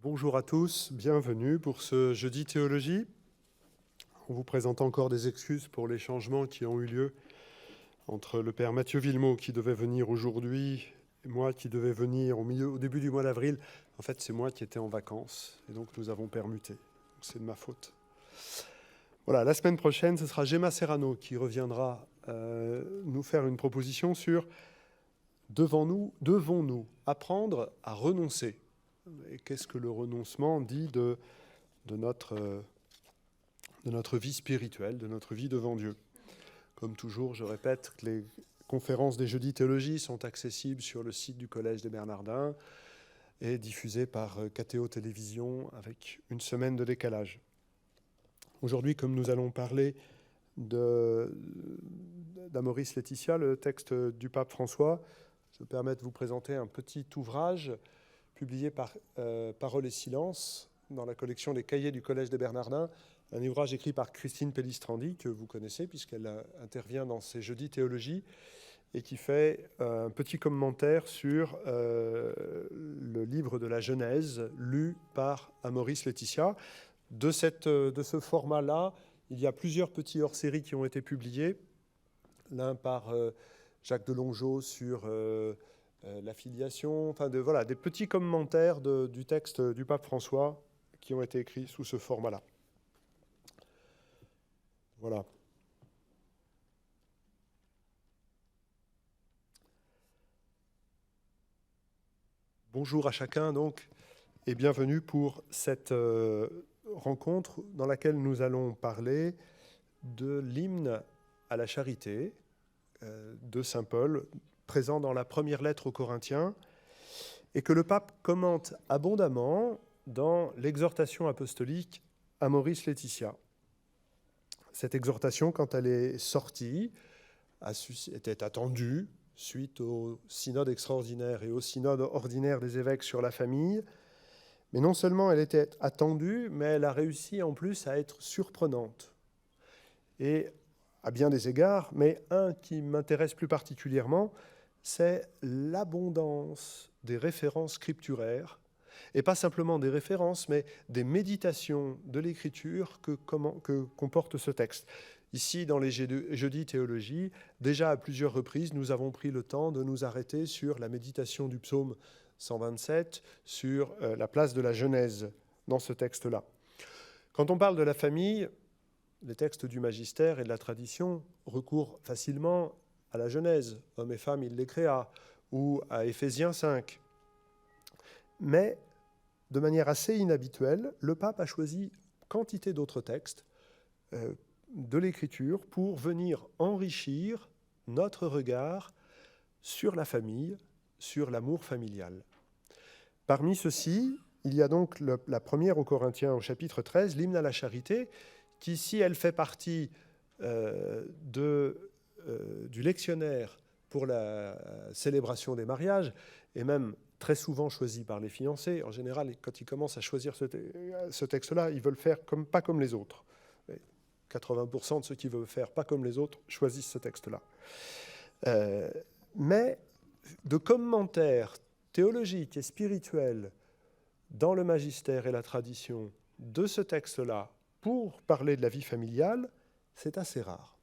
Bonjour à tous, bienvenue pour ce Jeudi Théologie. On vous présente encore des excuses pour les changements qui ont eu lieu entre le père Mathieu Villemot qui devait venir aujourd'hui et moi qui devais venir au début du mois d'avril. En fait, c'est moi qui étais en vacances et donc nous avons permuté. C'est de ma faute. Voilà, la semaine prochaine, ce sera Gemma Serrano qui reviendra nous faire une proposition sur devons-nous apprendre à renoncer ? Et qu'est-ce que le renoncement dit de notre vie spirituelle, de notre vie devant Dieu. Comme toujours, je répète que les conférences des Jeudis Théologie sont accessibles sur le site du Collège des Bernardins et diffusées par KTO Télévision avec une semaine de décalage. Aujourd'hui, comme nous allons parler d'Amoris Laetitia, le texte du pape François, je me permets de vous présenter un petit ouvrage publié par Parole et Silence dans la collection des Cahiers du Collège des Bernardins, un ouvrage écrit par Christine Pellistrandi, que vous connaissez puisqu'elle intervient dans ces Jeudis Théologie, et qui fait un petit commentaire sur le livre de la Genèse, lu par Amoris Laetitia. De ce format-là, il y a plusieurs petits hors-séries qui ont été publiés, l'un par Jacques Delongeau sur la filiation, enfin voilà, des petits commentaires du texte du pape François qui ont été écrits sous ce format-là. Voilà. Bonjour à chacun donc et bienvenue pour cette rencontre dans laquelle nous allons parler de l'hymne à la charité de saint Paul, présent dans la première lettre aux Corinthiens, et que le pape commente abondamment dans l'exhortation apostolique Amoris Laetitia. Cette exhortation, quand elle est sortie, était attendue suite au synode extraordinaire et au synode ordinaire des évêques sur la famille. Mais non seulement elle était attendue, mais elle a réussi en plus à être surprenante. Et à bien des égards, mais un qui m'intéresse plus particulièrement, c'est l'abondance des références scripturaires, et pas simplement des références, mais des méditations de l'Écriture que comporte ce texte. Ici, dans les Jeudis Théologie, déjà à plusieurs reprises, nous avons pris le temps de nous arrêter sur la méditation du psaume 127, sur la place de la Genèse dans ce texte-là. Quand on parle de la famille, les textes du magistère et de la tradition recourent facilement à la Genèse, hommes et femmes, il les créa, ou à Éphésiens 5. Mais, de manière assez inhabituelle, le pape a choisi quantité d'autres textes de l'Écriture pour venir enrichir notre regard sur la famille, sur l'amour familial. Parmi ceux-ci, il y a donc la première aux Corinthiens au chapitre 13, l'hymne à la charité, qui, si elle fait partie du lectionnaire pour la célébration des mariages, et même très souvent choisi par les fiancés, en général, quand ils commencent à choisir ce texte-là, ils veulent faire pas comme les autres. 80% de ceux qui veulent faire pas comme les autres choisissent ce texte-là. Mais de commentaires théologiques et spirituels dans le magistère et la tradition de ce texte-là pour parler de la vie familiale, c'est assez rare.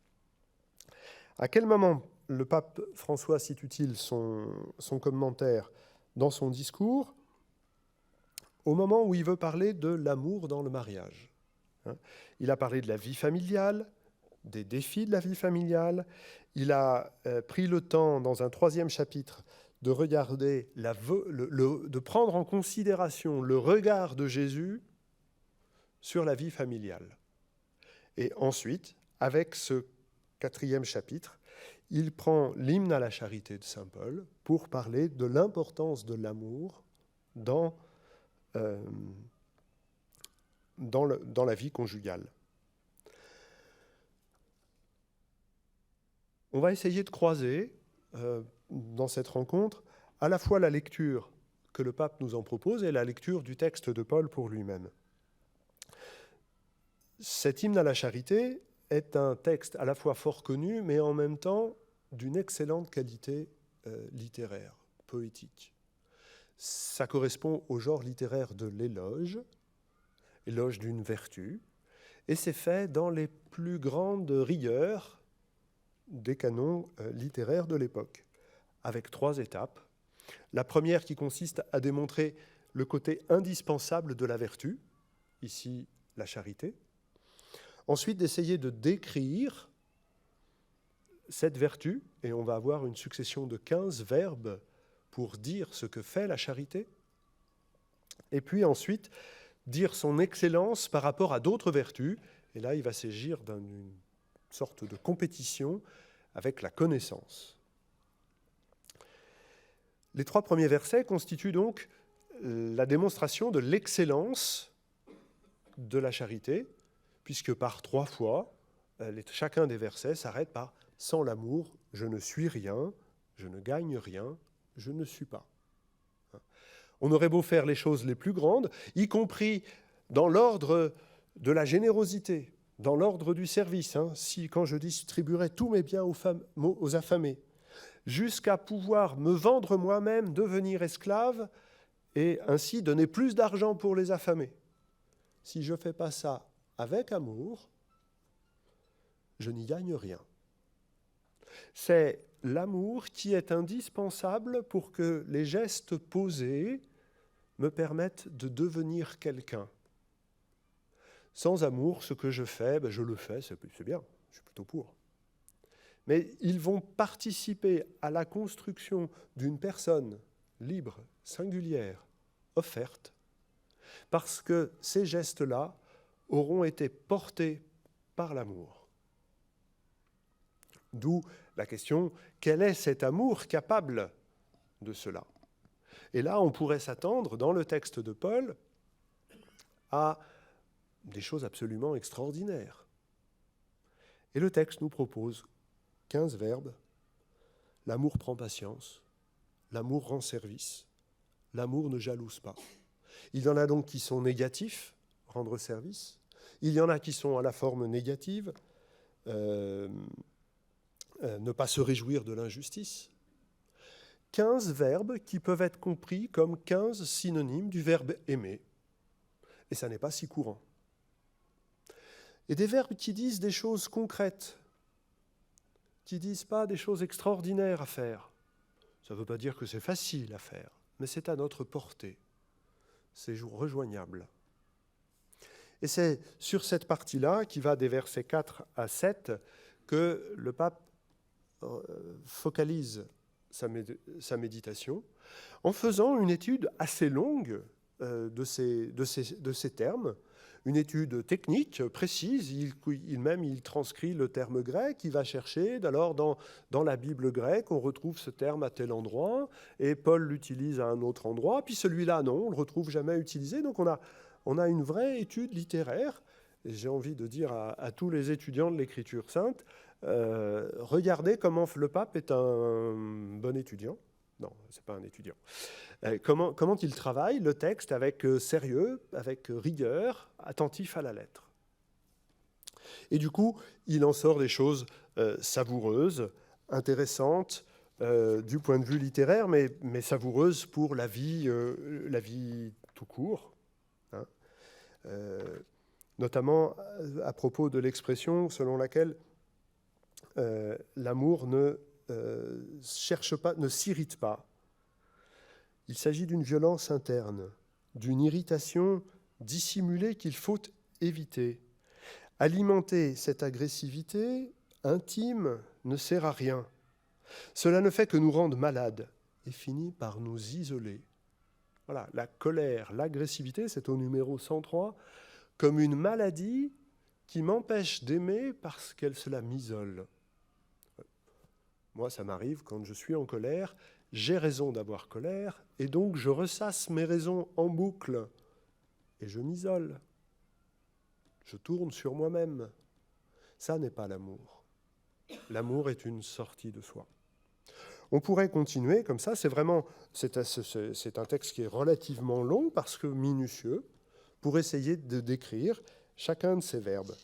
À quel moment le pape François cite-t-il son commentaire dans son discours? Au moment où il veut parler de l'amour dans le mariage. Il a parlé de la vie familiale, des défis de la vie familiale. Il a pris le temps, dans un 3e chapitre, de regarder, de prendre en considération le regard de Jésus sur la vie familiale. Et ensuite, avec ce 4e chapitre, il prend l'hymne à la charité de saint Paul pour parler de l'importance de l'amour dans la vie conjugale. On va essayer de croiser dans cette rencontre à la fois la lecture que le pape nous en propose et la lecture du texte de Paul pour lui-même. Cet hymne à la charité est un texte à la fois fort connu, mais en même temps d'une excellente qualité littéraire, poétique. Ça correspond au genre littéraire de l'éloge, éloge d'une vertu, et c'est fait dans les plus grandes rigueurs des canons littéraires de l'époque, avec 3 étapes. La première qui consiste à démontrer le côté indispensable de la vertu, ici la charité. Ensuite, d'essayer de décrire cette vertu, et on va avoir une succession de 15 verbes pour dire ce que fait la charité. Et puis ensuite, dire son excellence par rapport à d'autres vertus. Et là, il va s'agir d'une sorte de compétition avec la connaissance. Les 3 premiers versets constituent donc la démonstration de l'excellence de la charité, puisque par 3 fois, chacun des versets s'arrête par « Sans l'amour, je ne suis rien, je ne gagne rien, je ne suis pas ». On aurait beau faire les choses les plus grandes, y compris dans l'ordre de la générosité, dans l'ordre du service, si quand je distribuerais tous mes biens aux affamés, jusqu'à pouvoir me vendre moi-même, devenir esclave, et ainsi donner plus d'argent pour les affamés. Si je ne fais pas ça avec amour, je n'y gagne rien. C'est l'amour qui est indispensable pour que les gestes posés me permettent de devenir quelqu'un. Sans amour, ce que je fais, je le fais, c'est bien, je suis plutôt pour. Mais ils vont participer à la construction d'une personne libre, singulière, offerte, parce que ces gestes-là auront été portés par l'amour. D'où la question, quel est cet amour capable de cela? Et là, on pourrait s'attendre, dans le texte de Paul, à des choses absolument extraordinaires. Et le texte nous propose 15 verbes. L'amour prend patience, l'amour rend service, l'amour ne jalouse pas. Il y en a donc qui sont négatifs, rendre service. Il y en a qui sont à la forme négative, ne pas se réjouir de l'injustice. 15 verbes qui peuvent être compris comme 15 synonymes du verbe aimer. Et ça n'est pas si courant. Et des verbes qui disent des choses concrètes, qui ne disent pas des choses extraordinaires à faire. Ça ne veut pas dire que c'est facile à faire, mais c'est à notre portée. C'est rejoignable. Et c'est sur cette partie-là, qui va des versets 4 à 7, que le pape focalise sa méditation en faisant une étude assez longue de ces termes, une étude technique précise. Il transcrit le terme grec, il va chercher, alors dans la Bible grecque, on retrouve ce terme à tel endroit, et Paul l'utilise à un autre endroit, puis celui-là, non, on ne le retrouve jamais utilisé. Donc on a une vraie étude littéraire, et j'ai envie de dire à tous les étudiants de l'Écriture sainte, regardez comment le pape est un bon étudiant. Non, ce n'est pas un étudiant. Comment il travaille le texte avec sérieux, avec rigueur, attentif à la lettre. Et du coup, il en sort des choses savoureuses, intéressantes du point de vue littéraire, mais savoureuses pour la vie tout court. Notamment à propos de l'expression selon laquelle l'amour ne cherche pas, ne s'irrite pas. Il s'agit d'une violence interne, d'une irritation dissimulée qu'il faut éviter. Alimenter cette agressivité intime ne sert à rien. Cela ne fait que nous rendre malades et finit par nous isoler. Voilà, la colère, l'agressivité, c'est au numéro 103, comme une maladie qui m'empêche d'aimer parce qu'elle se la m'isole. Moi, ça m'arrive, quand je suis en colère, j'ai raison d'avoir colère, et donc je ressasse mes raisons en boucle, et je m'isole. Je tourne sur moi-même. Ça n'est pas l'amour. L'amour est une sortie de soi. On pourrait continuer comme ça, c'est un texte qui est relativement long, parce que minutieux, pour essayer de décrire chacun de ces verbes.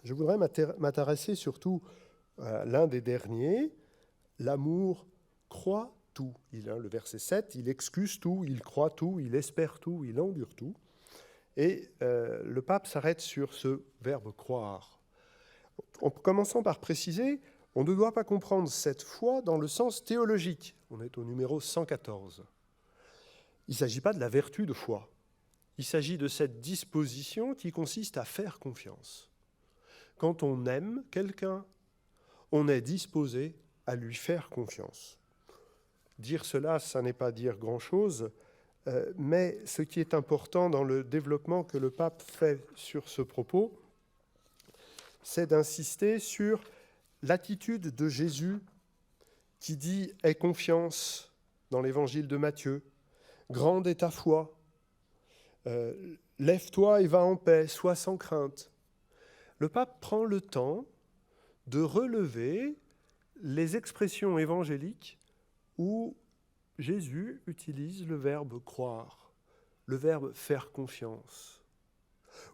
Je voudrais m'intéresser surtout à l'un des derniers. L'amour croit tout. Le verset 7, il excuse tout, il croit tout, il espère tout, il endure tout. Et le pape s'arrête sur ce verbe croire. En commençant par préciser, on ne doit pas comprendre cette foi dans le sens théologique. On est au numéro 114. Il ne s'agit pas de la vertu de foi. Il s'agit de cette disposition qui consiste à faire confiance. Quand on aime quelqu'un, on est disposé à lui faire confiance. Dire cela, ça n'est pas dire grand-chose, mais ce qui est important dans le développement que le pape fait sur ce propos, c'est d'insister sur l'attitude de Jésus qui dit « aie confiance » dans l'évangile de Matthieu, « grande est ta foi », lève-toi et va en paix, sois sans crainte. Le pape prend le temps de relever les expressions évangéliques où Jésus utilise le verbe croire, le verbe faire confiance,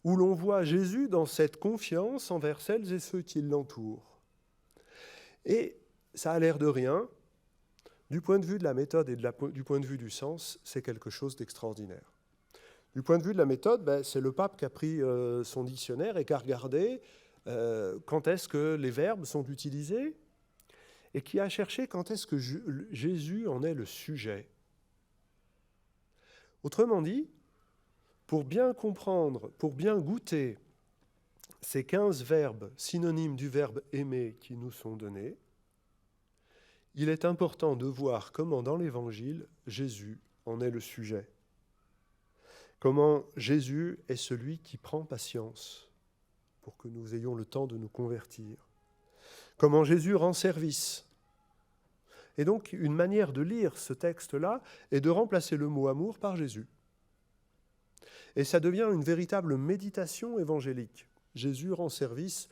où l'on voit Jésus dans cette confiance envers celles et ceux qui l'entourent. Et ça a l'air de rien, du point de vue de la méthode et du point de vue du sens, c'est quelque chose d'extraordinaire. Du point de vue de la méthode, c'est le pape qui a pris son dictionnaire et qui a regardé quand est-ce que les verbes sont utilisés et qui a cherché quand est-ce que Jésus en est le sujet. Autrement dit, pour bien comprendre, pour bien goûter ces 15 verbes synonymes du verbe aimer qui nous sont donnés, il est important de voir comment dans l'Évangile, Jésus en est le sujet. Comment Jésus est celui qui prend patience pour que nous ayons le temps de nous convertir. Comment Jésus rend service. Et donc, une manière de lire ce texte-là est de remplacer le mot amour par Jésus. Et ça devient une véritable méditation évangélique. Jésus rend service,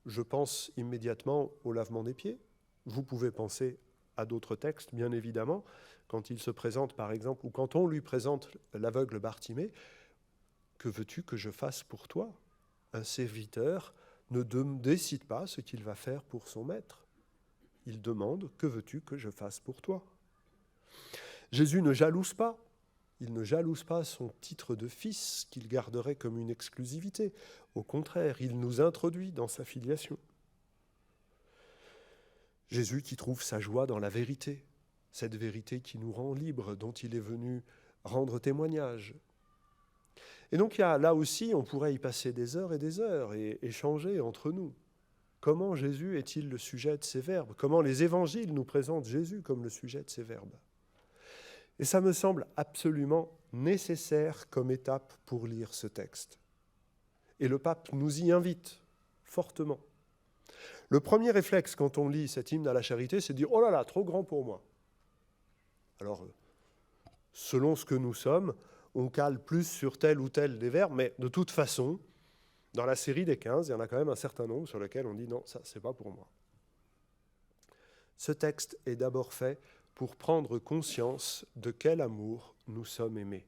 je pense immédiatement au lavement des pieds. Vous pouvez penser à d'autres textes, bien évidemment, quand il se présente, par exemple, ou quand on lui présente l'aveugle Bartimée, « Que veux-tu que je fasse pour toi ?» Un serviteur ne décide pas ce qu'il va faire pour son maître. Il demande « Que veux-tu que je fasse pour toi ?» Jésus ne jalouse pas. Il ne jalouse pas son titre de fils qu'il garderait comme une exclusivité. Au contraire, il nous introduit dans sa filiation. Jésus qui trouve sa joie dans la vérité, cette vérité qui nous rend libres, dont il est venu rendre témoignage. Et donc, là aussi, on pourrait y passer des heures et échanger entre nous. Comment Jésus est-il le sujet de ces verbes ? Comment les évangiles nous présentent Jésus comme le sujet de ces verbes ? Et ça me semble absolument nécessaire comme étape pour lire ce texte. Et le pape nous y invite fortement. Le premier réflexe quand on lit cet hymne à la charité, c'est de dire « Oh là là, trop grand pour moi ». Alors, selon ce que nous sommes, on cale plus sur tel ou tel des verbes, mais de toute façon, dans la série des 15, il y en a quand même un certain nombre sur lesquels on dit « Non, ça, c'est pas pour moi ». Ce texte est d'abord fait pour prendre conscience de quel amour nous sommes aimés.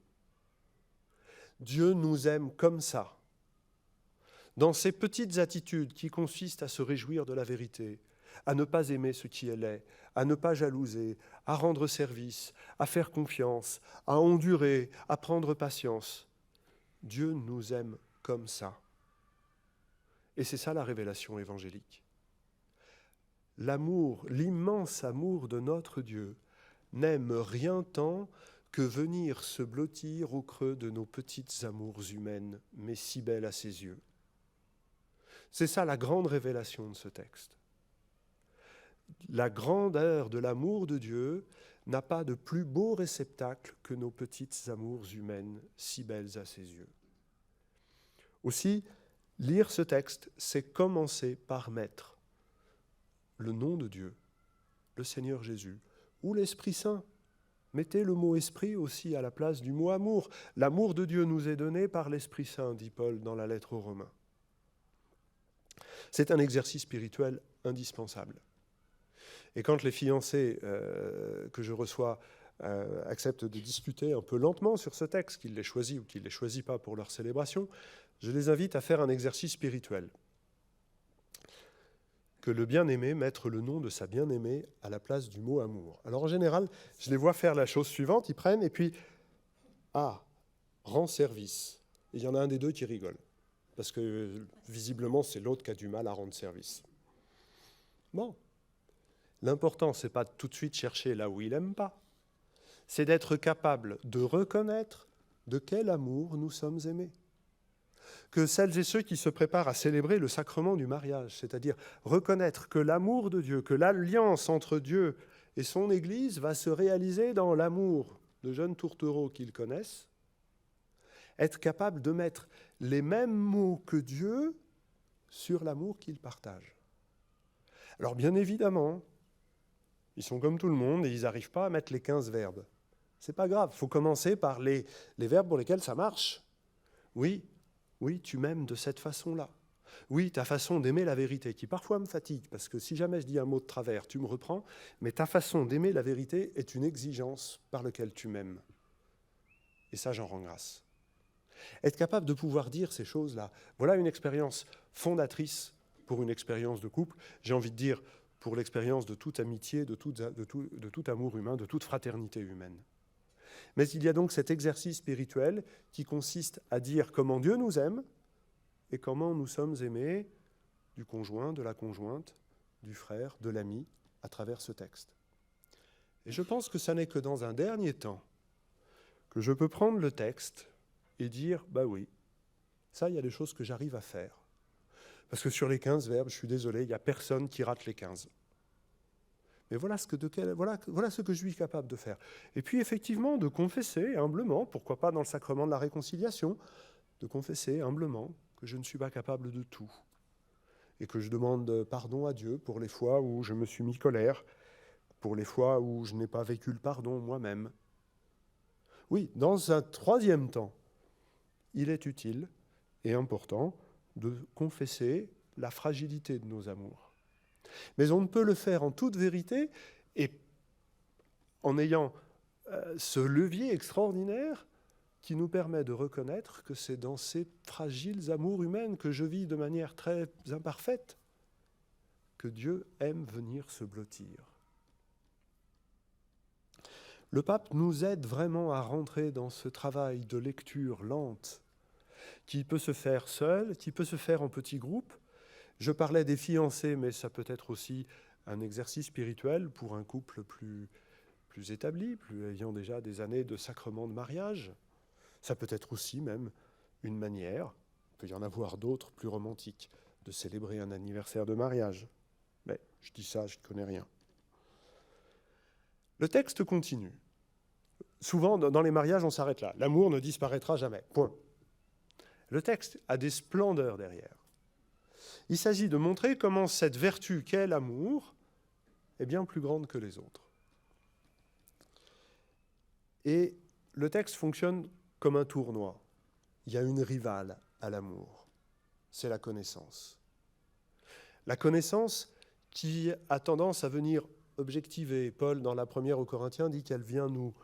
Dieu nous aime comme ça, dans ces petites attitudes qui consistent à se réjouir de la vérité, à ne pas aimer ce qui est laid, à ne pas jalouser, à rendre service, à faire confiance, à endurer, à prendre patience. Dieu nous aime comme ça. Et c'est ça la révélation évangélique. L'amour, l'immense amour de notre Dieu n'aime rien tant que venir se blottir au creux de nos petites amours humaines, mais si belles à ses yeux. C'est ça la grande révélation de ce texte. La grandeur de l'amour de Dieu n'a pas de plus beau réceptacle que nos petites amours humaines, si belles à ses yeux. Aussi, lire ce texte, c'est commencer par mettre le nom de Dieu, le Seigneur Jésus, ou l'Esprit Saint. Mettez le mot « esprit » aussi à la place du mot « amour ». L'amour de Dieu nous est donné par l'Esprit Saint, dit Paul dans la lettre aux Romains. C'est un exercice spirituel indispensable. Et quand les fiancés que je reçois acceptent de discuter un peu lentement sur ce texte, qu'ils l'aient choisi ou qu'ils ne l'aient choisi pas pour leur célébration, je les invite à faire un exercice spirituel. Que le bien-aimé mette le nom de sa bien-aimée à la place du mot amour. Alors en général, je les vois faire la chose suivante, ils prennent et puis « Ah, rend service ». Il y en a un des deux qui rigole, parce que visiblement c'est l'autre qui a du mal à rendre service. Bon, l'important c'est pas de tout de suite chercher là où il n'aime pas, c'est d'être capable de reconnaître de quel amour nous sommes aimés. Que celles et ceux qui se préparent à célébrer le sacrement du mariage, c'est-à-dire reconnaître que l'amour de Dieu, que l'alliance entre Dieu et son Église va se réaliser dans l'amour de jeunes tourtereaux qu'ils connaissent, être capable de mettre les mêmes mots que Dieu sur l'amour qu'ils partagent. Alors bien évidemment, ils sont comme tout le monde et ils n'arrivent pas à mettre les 15 verbes. C'est pas grave, il faut commencer par les verbes pour lesquels ça marche. Oui, tu m'aimes de cette façon-là. Oui, ta façon d'aimer la vérité, qui parfois me fatigue, parce que si jamais je dis un mot de travers, tu me reprends, mais ta façon d'aimer la vérité est une exigence par laquelle tu m'aimes. Et ça, j'en rends grâce. Être capable de pouvoir dire ces choses-là, voilà une expérience fondatrice pour une expérience de couple, j'ai envie de dire pour l'expérience de toute amitié, de tout amour humain, de toute fraternité humaine. Mais il y a donc cet exercice spirituel qui consiste à dire comment Dieu nous aime et comment nous sommes aimés du conjoint, de la conjointe, du frère, de l'ami, à travers ce texte. Et je pense que ça n'est que dans un dernier temps que je peux prendre le texte et dire, bah oui, ça, il y a des choses que j'arrive à faire. Parce que sur les 15 verbes, je suis désolé, il n'y a personne qui rate les 15. Mais voilà ce que je suis capable de faire. Et puis effectivement, de confesser humblement, pourquoi pas dans le sacrement de la réconciliation, de confesser humblement que je ne suis pas capable de tout. Et que je demande pardon à Dieu pour les fois où je me suis mis colère, pour les fois où je n'ai pas vécu le pardon moi-même. Oui, dans un troisième temps, il est utile et important de confesser la fragilité de nos amours. Mais on ne peut le faire en toute vérité et en ayant ce levier extraordinaire qui nous permet de reconnaître que c'est dans ces fragiles amours humaines que je vis de manière très imparfaite que Dieu aime venir se blottir. Le pape nous aide vraiment à rentrer dans ce travail de lecture lente qui peut se faire seul, qui peut se faire en petits groupes. Je parlais des fiancés, mais ça peut être aussi un exercice spirituel pour un couple plus établi, ayant déjà des années de sacrement de mariage. Ça peut être aussi même une manière, il peut y en avoir d'autres plus romantiques, de célébrer un anniversaire de mariage. Mais je dis ça, je ne connais rien. Le texte continue. Souvent, dans les mariages, on s'arrête là. L'amour ne disparaîtra jamais. Point. Le texte a des splendeurs derrière. Il s'agit de montrer comment cette vertu qu'est l'amour est bien plus grande que les autres. Et le texte fonctionne comme un tournoi. Il y a une rivale à l'amour, c'est la connaissance. La connaissance qui a tendance à venir objectiver. Paul, dans la première aux Corinthiens, dit qu'elle vient nous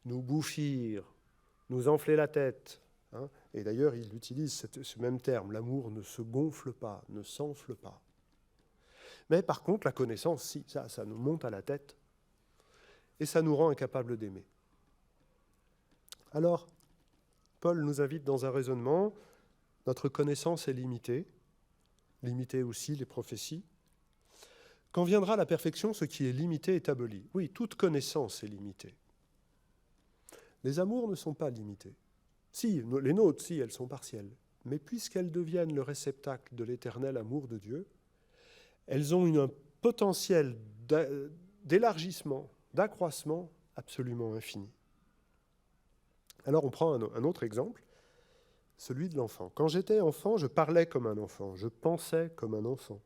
bouffir, nous enfler la tête. Et d'ailleurs, il utilise ce même terme, l'amour ne se gonfle pas, ne s'enfle pas. Mais par contre, la connaissance, si, ça nous monte à la tête et ça nous rend incapables d'aimer. Alors, Paul nous invite dans un raisonnement, notre connaissance est limitée aussi les prophéties. Quand viendra la perfection, ce qui est limité est aboli. Oui, toute connaissance est limitée. Les amours ne sont pas limités. Si, les nôtres, si, elles sont partielles. Mais puisqu'elles deviennent le réceptacle de l'éternel amour de Dieu, elles ont un potentiel d'élargissement, d'accroissement absolument infini. Alors on prend un autre exemple, celui de l'enfant. Quand j'étais enfant, je parlais comme un enfant, je pensais comme un enfant,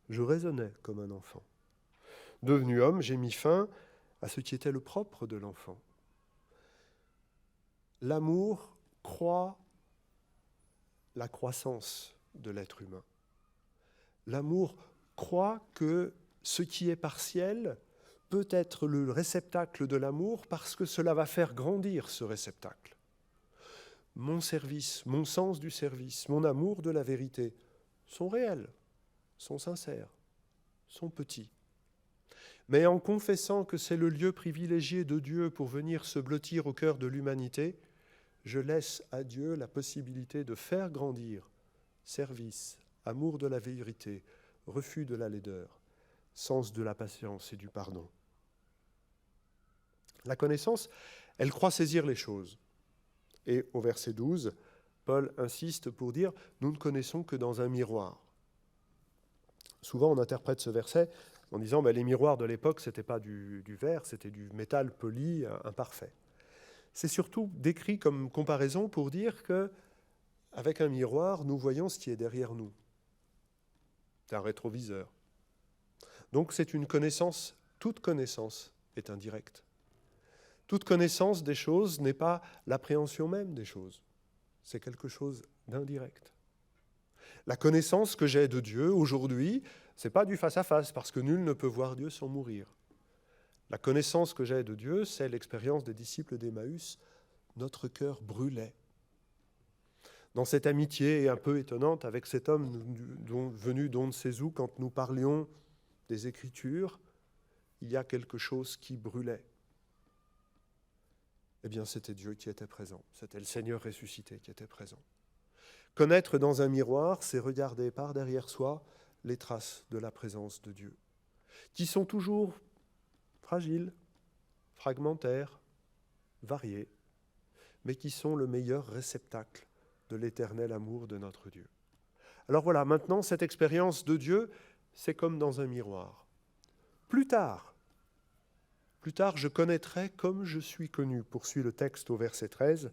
je raisonnais comme un enfant. Devenu homme, j'ai mis fin à ce qui était le propre de l'enfant. L'amour croît la croissance de l'être humain. L'amour croit que ce qui est partiel peut être le réceptacle de l'amour parce que cela va faire grandir ce réceptacle. mon service, mon sens du service, mon amour de la vérité sont réels, sont sincères, sont petits. Mais en confessant que c'est le lieu privilégié de Dieu pour venir se blottir au cœur de l'humanité, je laisse à Dieu la possibilité de faire grandir service, amour de la vérité, refus de la laideur, sens de la patience et du pardon. La connaissance, elle croit saisir les choses. Et au verset 12, Paul insiste pour dire « Nous ne connaissons que dans un miroir ». Souvent, on interprète ce verset en disant les miroirs de l'époque, ce n'était pas du verre, c'était du métal poli, imparfait. C'est surtout décrit comme comparaison pour dire qu'avec un miroir, nous voyons ce qui est derrière nous. C'est un rétroviseur. Donc c'est une connaissance, toute connaissance est indirecte. Toute connaissance des choses n'est pas l'appréhension même des choses. C'est quelque chose d'indirect. La connaissance que j'ai de Dieu aujourd'hui, ce n'est pas du face-à-face, parce que nul ne peut voir Dieu sans mourir. La connaissance que j'ai de Dieu, c'est l'expérience des disciples d'Emmaüs. Notre cœur brûlait. Dans cette amitié un peu étonnante avec cet homme venu d'on ne sait où, quand nous parlions des Écritures, il y a quelque chose qui brûlait. Eh bien, c'était Dieu qui était présent. C'était le Seigneur ressuscité qui était présent. Connaître dans un miroir, c'est regarder par derrière soi les traces de la présence de Dieu, qui sont toujours fragiles, fragmentaires, variées, mais qui sont le meilleur réceptacle de l'éternel amour de notre Dieu. Alors voilà, maintenant, cette expérience de Dieu, c'est comme dans un miroir. Plus tard, je connaîtrai comme je suis connu, poursuit le texte au verset 13.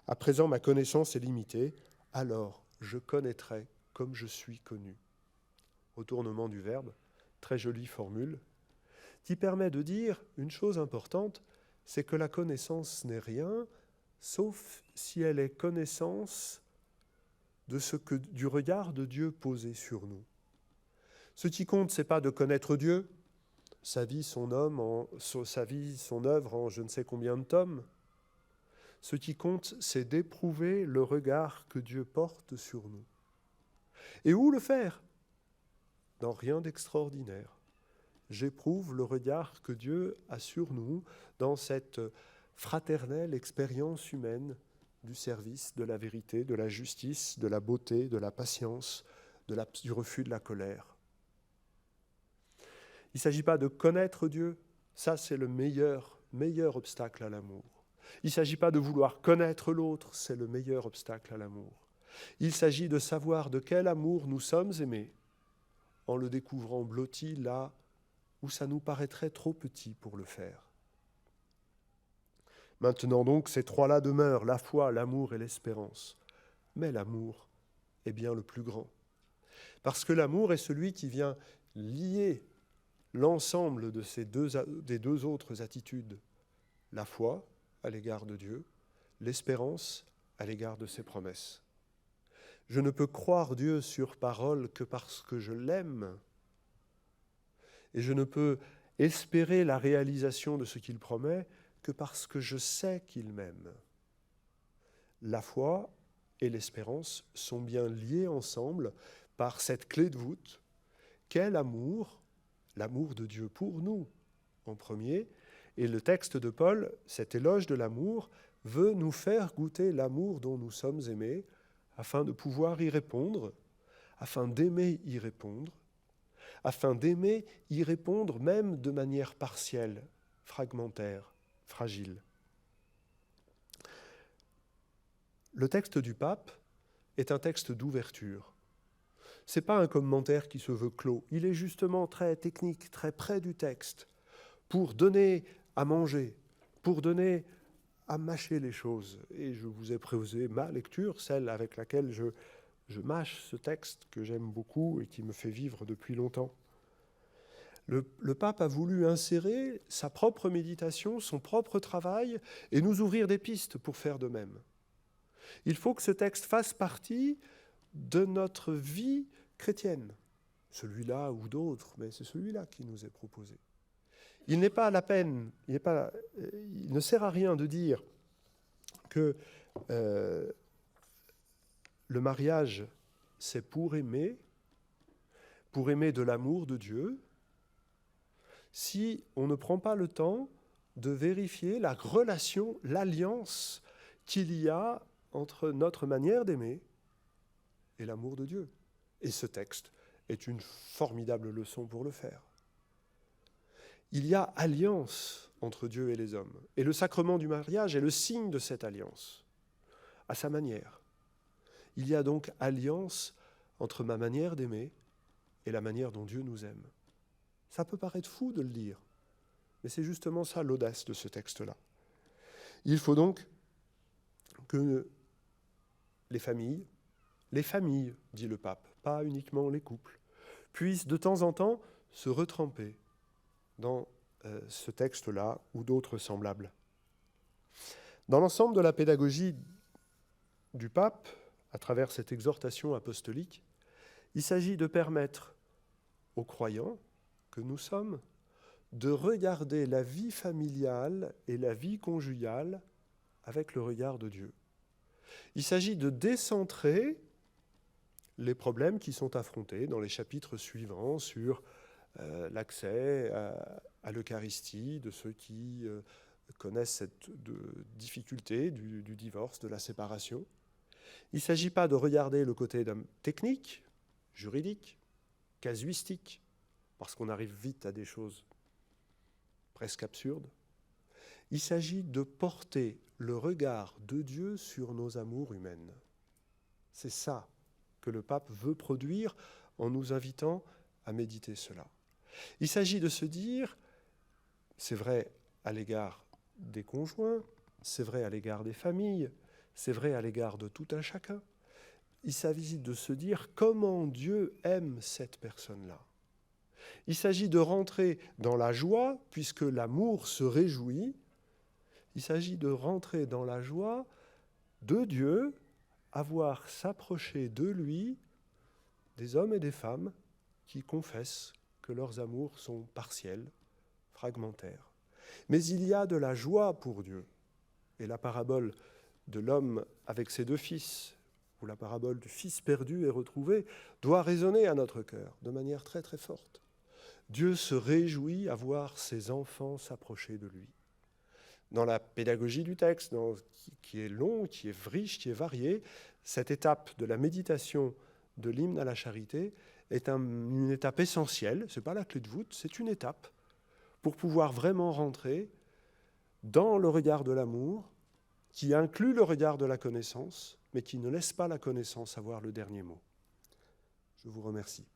À présent, ma connaissance est limitée, alors je connaîtrai comme je suis connu. Retournement du verbe, très jolie formule, qui permet de dire une chose importante, c'est que la connaissance n'est rien, sauf si elle est connaissance du regard de Dieu posé sur nous. Ce qui compte, ce n'est pas de connaître Dieu, sa vie, son œuvre en je ne sais combien de tomes. Ce qui compte, c'est d'éprouver le regard que Dieu porte sur nous. Et où le faire ? Dans rien d'extraordinaire. J'éprouve le regard que Dieu a sur nous dans cette fraternelle expérience humaine du service, de la vérité, de la justice, de la beauté, de la patience, du refus de la colère. Il ne s'agit pas de connaître Dieu, ça c'est le meilleur obstacle à l'amour. Il ne s'agit pas de vouloir connaître l'autre, c'est le meilleur obstacle à l'amour. Il s'agit de savoir de quel amour nous sommes aimés, en le découvrant blotti là où ça nous paraîtrait trop petit pour le faire. Maintenant donc, ces trois-là demeurent, la foi, l'amour et l'espérance. Mais l'amour est bien le plus grand. Parce que l'amour est celui qui vient lier l'ensemble de des deux autres attitudes, la foi à l'égard de Dieu, l'espérance à l'égard de ses promesses. Je ne peux croire Dieu sur parole que parce que je l'aime, et je ne peux espérer la réalisation de ce qu'il promet que parce que je sais qu'il m'aime. La foi et l'espérance sont bien liées ensemble par cette clé de voûte qu'est l'amour de Dieu pour nous en premier. Et le texte de Paul, cet éloge de l'amour, veut nous faire goûter l'amour dont nous sommes aimés afin de pouvoir y répondre, afin d'aimer y répondre, afin d'aimer y répondre même de manière partielle, fragmentaire, fragile. Le texte du pape est un texte d'ouverture. Ce n'est pas un commentaire qui se veut clos. Il est justement très technique, très près du texte, pour donner à manger, pour donner à mâcher les choses. Et je vous ai proposé ma lecture, celle avec laquelle je mâche ce texte que j'aime beaucoup et qui me fait vivre depuis longtemps. Le pape a voulu insérer sa propre méditation, son propre travail, et nous ouvrir des pistes pour faire de même. Il faut que ce texte fasse partie de notre vie chrétienne, celui-là ou d'autres, mais c'est celui-là qui nous est proposé. Il n'est pas à la peine, il ne sert à rien de dire que Le mariage, c'est pour aimer de l'amour de Dieu, si on ne prend pas le temps de vérifier la relation, l'alliance qu'il y a entre notre manière d'aimer et l'amour de Dieu. Et ce texte est une formidable leçon pour le faire. Il y a alliance entre Dieu et les hommes. Et le sacrement du mariage est le signe de cette alliance, à sa manière. Il y a donc alliance entre ma manière d'aimer et la manière dont Dieu nous aime. Ça peut paraître fou de le dire, mais c'est justement ça l'audace de ce texte-là. Il faut donc que les familles, dit le pape, pas uniquement les couples, puissent de temps en temps se retremper dans ce texte-là ou d'autres semblables. Dans l'ensemble de la pédagogie du pape, à travers cette exhortation apostolique, il s'agit de permettre aux croyants que nous sommes de regarder la vie familiale et la vie conjugale avec le regard de Dieu. Il s'agit de décentrer les problèmes qui sont affrontés dans les chapitres suivants sur l'accès à l'Eucharistie de ceux qui connaissent cette difficulté du divorce, de la séparation. Il ne s'agit pas de regarder le côté technique, juridique, casuistique, parce qu'on arrive vite à des choses presque absurdes. Il s'agit de porter le regard de Dieu sur nos amours humaines. C'est ça que le pape veut produire en nous invitant à méditer cela. Il s'agit de se dire, c'est vrai à l'égard des conjoints, c'est vrai à l'égard des familles, c'est vrai à l'égard de tout un chacun. Il s'agit de se dire comment Dieu aime cette personne-là. Il s'agit de rentrer dans la joie, puisque l'amour se réjouit. Il s'agit de rentrer dans la joie de Dieu, à voir s'approcher de lui des hommes et des femmes qui confessent que leurs amours sont partiels, fragmentaires. Mais il y a de la joie pour Dieu. Et la parabole de l'homme avec ses deux fils, ou la parabole du fils perdu et retrouvé, doit résonner à notre cœur de manière très très forte. Dieu se réjouit à voir ses enfants s'approcher de lui. Dans la pédagogie du texte, qui est long, qui est riche, qui est varié, cette étape de la méditation de l'hymne à la charité est une étape essentielle. Ce n'est pas la clé de voûte, c'est une étape pour pouvoir vraiment rentrer dans le regard de l'amour, qui inclut le regard de la connaissance, mais qui ne laisse pas la connaissance avoir le dernier mot. Je vous remercie.